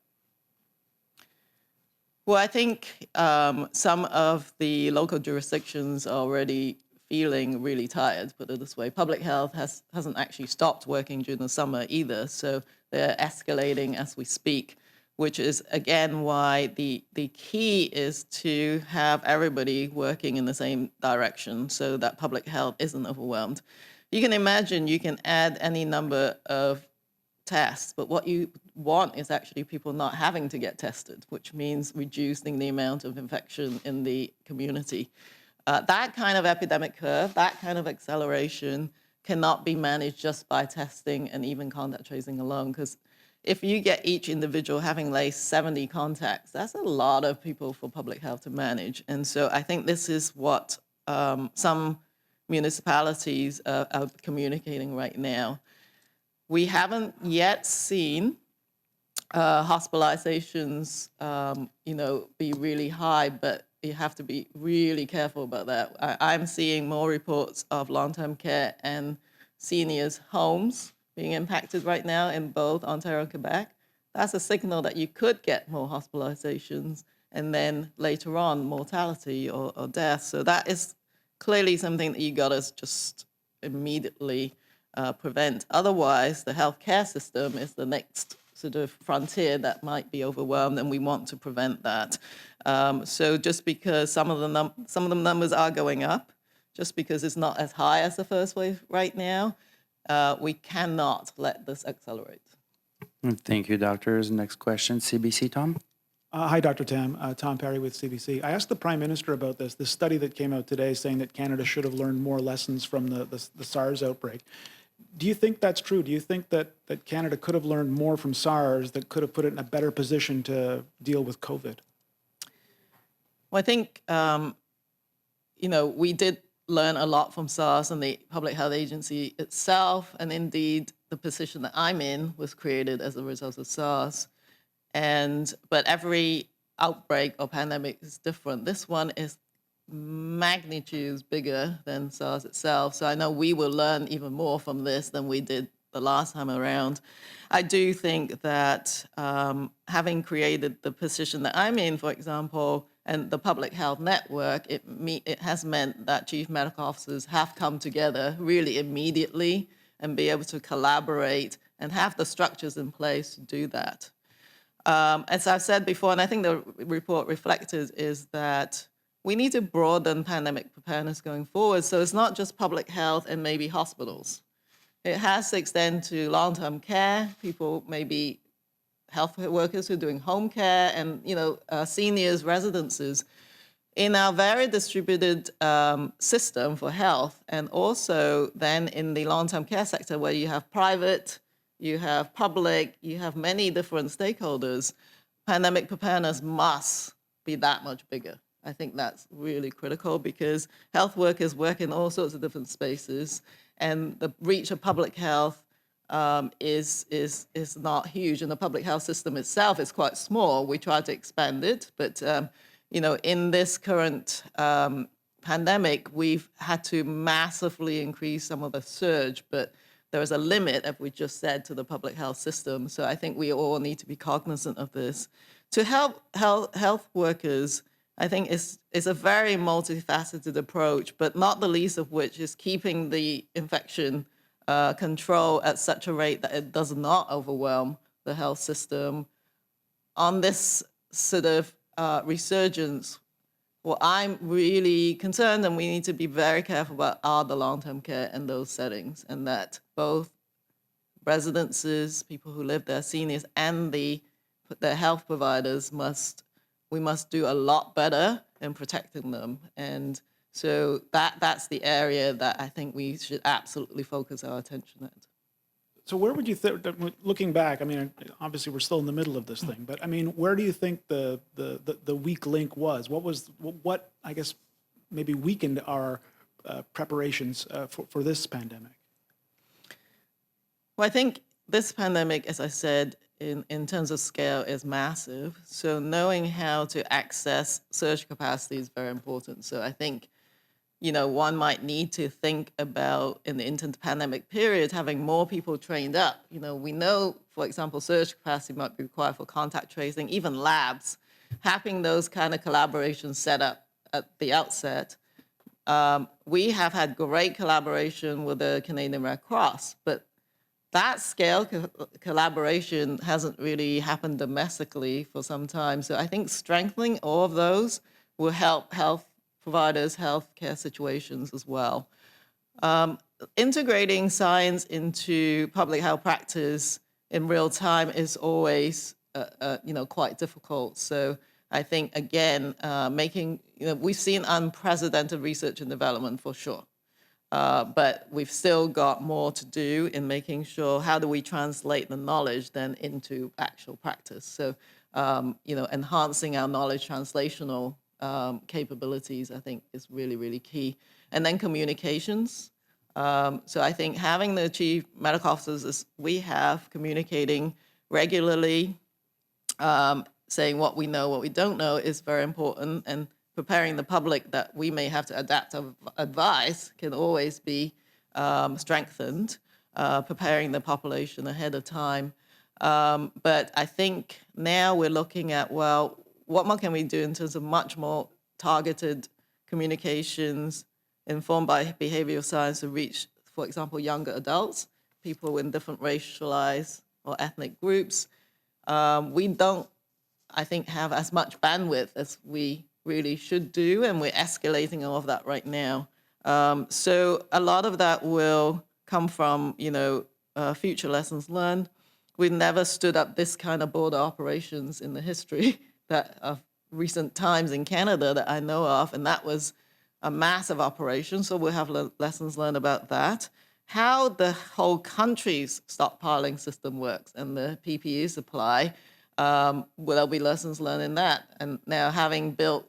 Well, I think some of the local jurisdictions are already feeling really tired, put it this way. Public health hasn't actually stopped working during the summer either, so they're escalating as we speak, which is, again, why the key is to have everybody working in the same direction so that public health isn't overwhelmed. You can imagine you can add any number of tests, but what you want is actually people not having to get tested, which means reducing the amount of infection in the community. That kind of epidemic curve, that kind of acceleration cannot be managed just by testing and even contact tracing alone, because if you get each individual having, like, 70 contacts, that's a lot of people for public health to manage. And so I think this is what some municipalities are communicating right now. We haven't yet seen hospitalizations, be really high, but you have to be really careful about that. I'm seeing more reports of long-term care and seniors' homes being impacted right now in both Ontario and Quebec. That's a signal that you could get more hospitalizations and then later on mortality or death. So that is clearly something that you got to just immediately prevent. Otherwise, the healthcare system is the next sort of frontier that might be overwhelmed, and we want to prevent that. So just because some of the numbers are going up, just because it's not as high as the first wave right now, we cannot let this accelerate. Thank you, doctors. Next question, CBC, Tom. Hi, Dr. Tam. Tom Perry with CBC. I asked the Prime Minister about this study that came out today saying that Canada should have learned more lessons from the SARS outbreak. Do you think that's true? Do you think that Canada could have learned more from SARS that could have put it in a better position to deal with COVID? Well, I think, we did learn a lot from SARS and the Public Health Agency itself, and indeed the position that I'm in was created as a result of SARS. But every outbreak or pandemic is different. This one is magnitudes bigger than SARS itself. So I know we will learn even more from this than we did the last time around. I do think that having created the position that I'm in, for example, and the Public Health Network, it has meant that chief medical officers have come together really immediately and be able to collaborate and have the structures in place to do that. As I've said before, and I think the report reflected, is that we need to broaden pandemic preparedness going forward. So it's not just public health and maybe hospitals. It has to extend to long-term care, people, maybe health workers who are doing home care, and seniors, residences. In our very distributed system for health, and also then in the long-term care sector where you have private, you have public, you have many different stakeholders, pandemic preparedness must be that much bigger. I think that's really critical because health workers work in all sorts of different spaces, and the reach of public health is not huge, and the public health system itself is quite small. We try to expand it, but in this current pandemic, we've had to massively increase some of the surge, but there is a limit, as we just said, to the public health system. So I think we all need to be cognizant of this. To help health workers, I think is a very multifaceted approach, but not the least of which is keeping the infection control at such a rate that it does not overwhelm the health system. On this sort of resurgence, what I'm really concerned, and we need to be very careful about, are the long-term care and those settings, and that both residences, people who live there, seniors, and the health providers we must do a lot better in protecting them. And so that's the area that I think we should absolutely focus our attention at. So where would you think, looking back, I mean, obviously we're still in the middle of this thing, but I mean, where do you think the weak link was? What I guess maybe weakened our preparations for this pandemic? Well, I think this pandemic, as I said, in terms of scale, is massive. So knowing how to access surge capacity is very important. So I think, one might need to think about, in the inter-pandemic period, having more people trained up. We know, for example, surge capacity might be required for contact tracing, even labs. Having those kind of collaborations set up at the outset. We have had great collaboration with the Canadian Red Cross, but that scale collaboration hasn't really happened domestically for some time. So I think strengthening all of those will help health providers' healthcare situations as well. Integrating science into public health practice in real time is always, quite difficult. So I think, again, we've seen unprecedented research and development for sure. But we've still got more to do in making sure how do we translate the knowledge then into actual practice. So, enhancing our knowledge translational capabilities, I think, is really, really key. And then communications. So I think having the chief medical officers as we have, communicating regularly, saying what we know, what we don't know is very important, and preparing the public that we may have to adapt advice can always be strengthened, preparing the population ahead of time. But I think now we're looking at, well, what more can we do in terms of much more targeted communications informed by behavioral science to reach, for example, younger adults, people in different racialized or ethnic groups. We don't, I think, have as much bandwidth as we really should do, and we're escalating all of that right now. So a lot of that will come from, future lessons learned. We've never stood up this kind of border operations in the history of recent times in Canada that I know of, and that was a massive operation, so we'll have lessons learned about that. How the whole country's stockpiling system works and the PPE supply, there'll be lessons learned in that. And now having built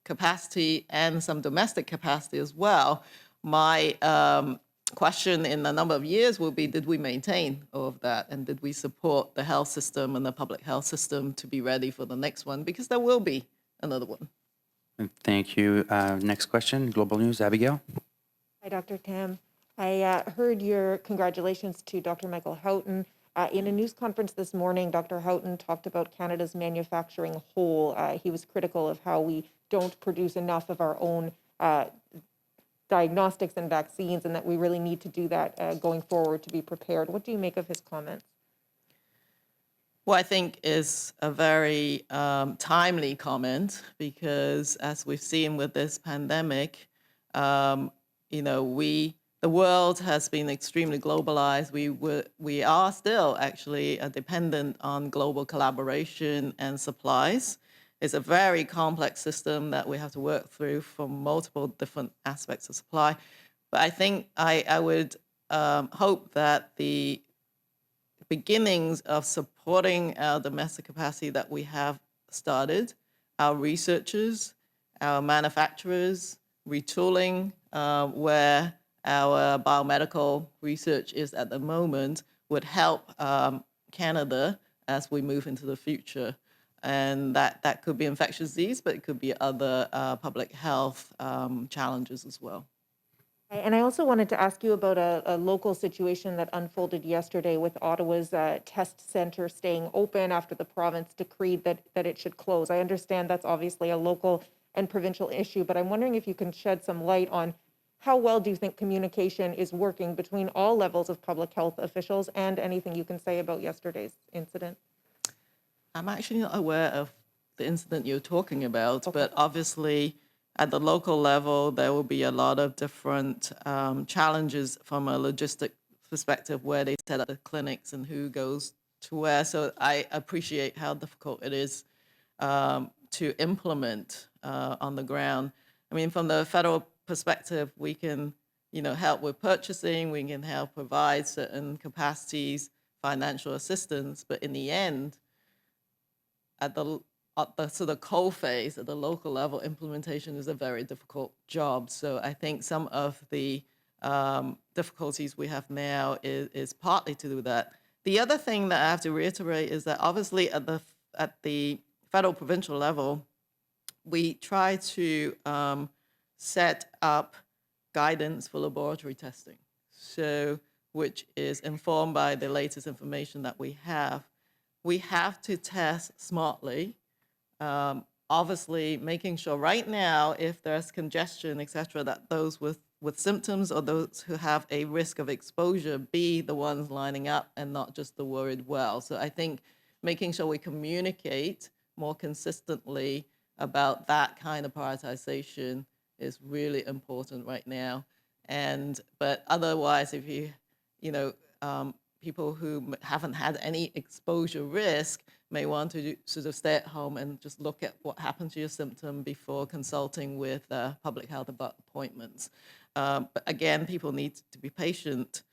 capacity and some domestic capacity as well, my question in a number of years will be, did we maintain all of that? And did we support the health system and the public health system to be ready for the next one? Because there will be another one. Thank you. Next question, Global News, Abigail. Hi, Dr. Tam. I heard your congratulations to Dr. Michael Houghton. In a news conference this morning, Dr. Houghton talked about Canada's manufacturing whole. He was critical of how we don't produce enough of our own diagnostics and vaccines, and that we really need to do that going forward to be prepared. What do you make of his comments? Well, I think is a very timely comment because, as we've seen with this pandemic, the world has been extremely globalized. We are still actually dependent on global collaboration and supplies. It's a very complex system that we have to work through from multiple different aspects of supply. But I think I would hope that the beginnings of supporting our domestic capacity that we have started, our researchers, our manufacturers, retooling where our biomedical research is at the moment would help Canada as we move into the future. And that could be infectious disease, but it could be other public health challenges as well. And I also wanted to ask you about a local situation that unfolded yesterday with Ottawa's test center staying open after the province decreed that it should close. I understand that's obviously a local and provincial issue, but I'm wondering if you can shed some light on how well do you think communication is working between all levels of public health officials, and anything you can say about yesterday's incident? I'm actually not aware of the incident you're talking about, but obviously at the local level, there will be a lot of different challenges from a logistic perspective where they set up the clinics and who goes to where. So I appreciate how difficult it is to implement on the ground. I mean, from the federal perspective, we can help with purchasing, we can help provide certain capacities, financial assistance, but in the end, at the sort of coal phase, at the local level, implementation is a very difficult job. So I think some of the difficulties we have now is partly to do with that. The other thing that I have to reiterate is that obviously at the federal provincial level, we try to set up guidance for laboratory testing, so which is informed by the latest information that we have. We have to test smartly, obviously making sure right now if there's congestion, et cetera, that those with symptoms or those who have a risk of exposure be the ones lining up and not just the worried well. So I think making sure we communicate more consistently about that kind of prioritization is really important right now. But otherwise, if people who haven't had any exposure risk may want to sort of stay at home and just look at what happened to your symptom before consulting with public health about appointments. But again, people need to be patient.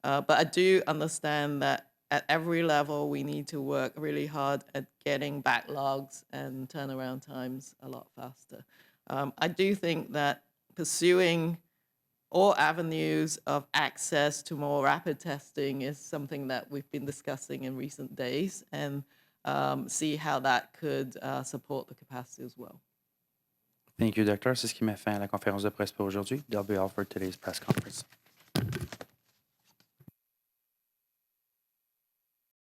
But I do understand that at every level, we need to work really hard at getting backlogs and turnaround times a lot faster. I do think that pursuing all avenues of access to more rapid testing is something that we've been discussing in recent days, and see how that could support the capacity as well. Thank you, Doctor. C'est ce qui met fin à la conférence de presse pour aujourd'hui. That'll be all for today's press conference.